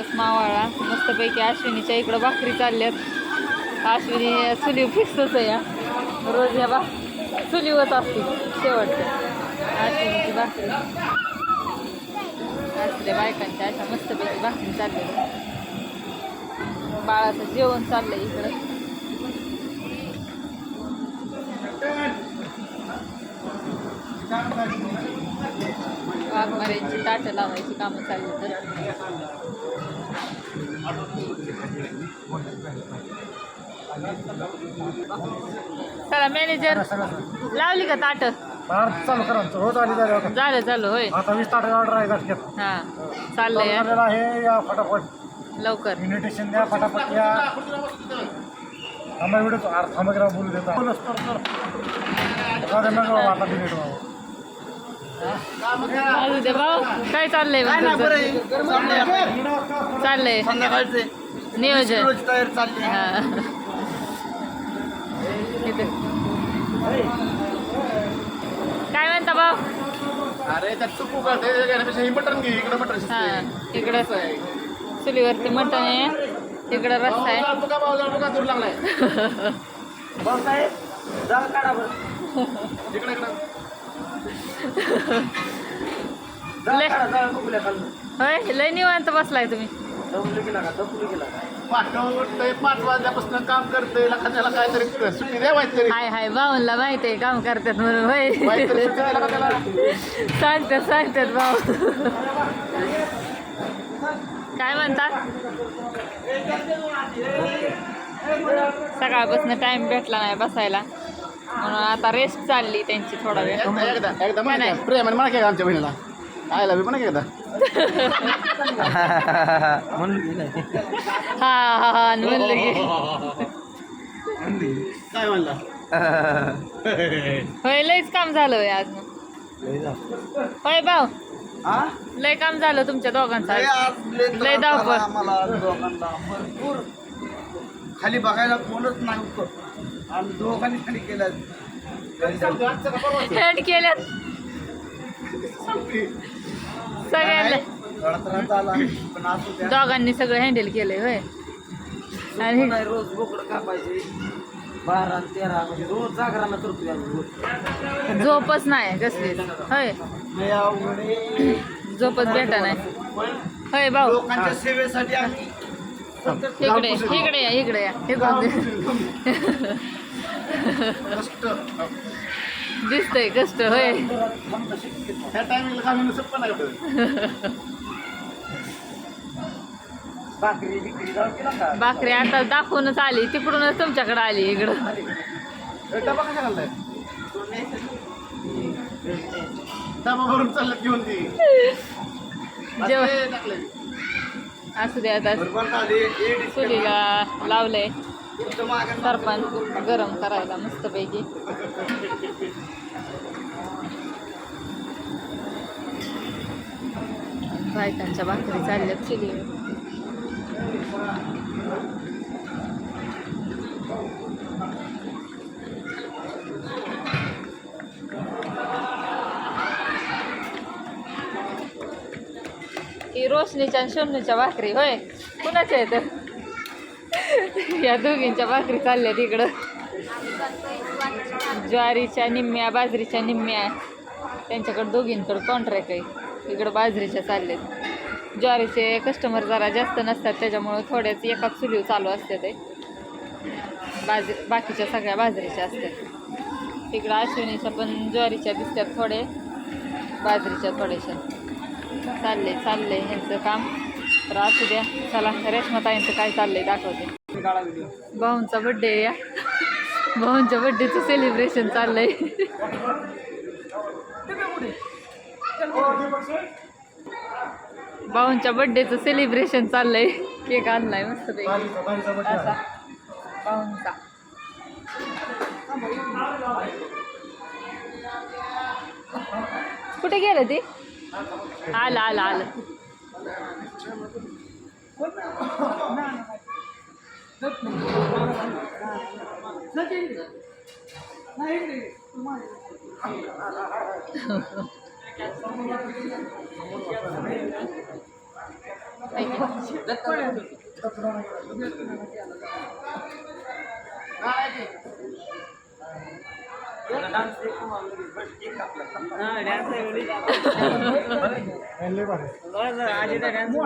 दिवस मावाळा मस्तपैकी अश्विनीच्या इकडं भाकरी चालल्यात. अश्विनी चुली फिक्सच आहे या रोज या चुलीवच असते शेवटच्या अश्विनीची भाकरी. असल्या बायकांच्या अशा मस्तपैकी भाकरी चालल्या. बाळाचं जेवण चाललंय इकडं. वाघमाऱ्यांची ताटं लावायची कामं चालली. चला मॅनेजर लावली का ताट चालू करा रोज आली झालं चालू होय. आता 20 ताट ऑर्डर आहे घाटक्यात. हा चाललंय आहे या फटाफट लवकर इन्व्हिटेशन द्या फटाफट या. थांबा व्हिडिओ थांबा करा बोलू देता आता डिलीट भाऊ काय चाललंय चाललंय नियोजन हा काय म्हणता भाऊ. अरे त्यात चुकू करते मटन घे इकडे मटन हा इकडं चुलीवरती मटण आहे तिकडं रस्ता आहे. दूर लागलाय होय लय निवांत बसलाय तुम्ही. 5 वाजल्यापासून काम करतोय त्याला काहीतरी सुट्टी द्यावायची तरी. हाय हाय भाऊला माहिती आहे काम करतात म्हणून होय सांगतात भाऊ. काय म्हणतात सकाळपासून टाइम भेटला नाही बसायला म्हणून आता रेस्ट चालली त्यांची थोडा वेळ. एकदा नाही प्रेम आणि मला आमच्या बहिणीला आयला मी पण एकदा हा म्हणलं की काय म्हणला होय लयच काम झालं होय आज. होय भाऊ लय काम झालं तुमच्या दोघांचं. लय धावपळ भरपूर खाली बघायला कोणच नाही आणि दोघांनी खाली केलं हेड केल्यात सगळ्यांना दोघांनी सगळं हँडल केलंय होय. आणि रोज बोकडं कापायचे 12 आणि 13 म्हणजे रोज जागराला करतो. झोपच नाही कसली होय झोपच भेटा नाही होय भाऊ. लोकांच्या सेवेसाठी आम्ही इकडे या दिसतंय कष्ट होय. ह्या टायमिंगला काम नसत पण भाकरी आता दाखवूनच आली तिकडूनच तुमच्याकडे आली इकडं. डबा कशा घालताय डबा भरून चालत घेऊन ती जेवण असू दे आता चुलीला लावलंय सरपंच गरम करायला मस्तपैकी. बायकांच्या भाकरी चालल्यात चुलीवर. ही रोशनीच्या आणि शोनूच्या भाकरी होय कुणाच्या आहेत या दोघींच्या भाकरी चालल्या तिकडं. ज्वारीच्या निम्म्या बाजरीच्या निम्म्या त्यांच्याकडे दोघींकडं कॉन्ट्रॅक्ट आहे. इकडं बाजरीच्या चालल्यात. ज्वारीचे कस्टमर जरा जास्त नसतात त्याच्यामुळं थोड्याच एकाच चुलीवर चालू असते ते. बाकीच्या सगळ्या बाजरीच्या असतात. इकडं अश्विनीच्या पण ज्वारीच्या दिसतात थोडे बाजरीच्या थोड्याशा. चाललंय ह्यांचं काम. तर असू द्या चला रेश्माताईंचं काय चाललंय दाखवते. भाऊंचा बड्डे या भाऊंच्या बड्डेचं सेलिब्रेशन चाललंय. भाऊंच्या बड्डेचं सेलिब्रेशन चाललंय. केक आणलाय मस्त असा भाऊंचा. कुठे गेलं ते आलं हाय की नाही? डान्स एक कापला लय भारी. डान्स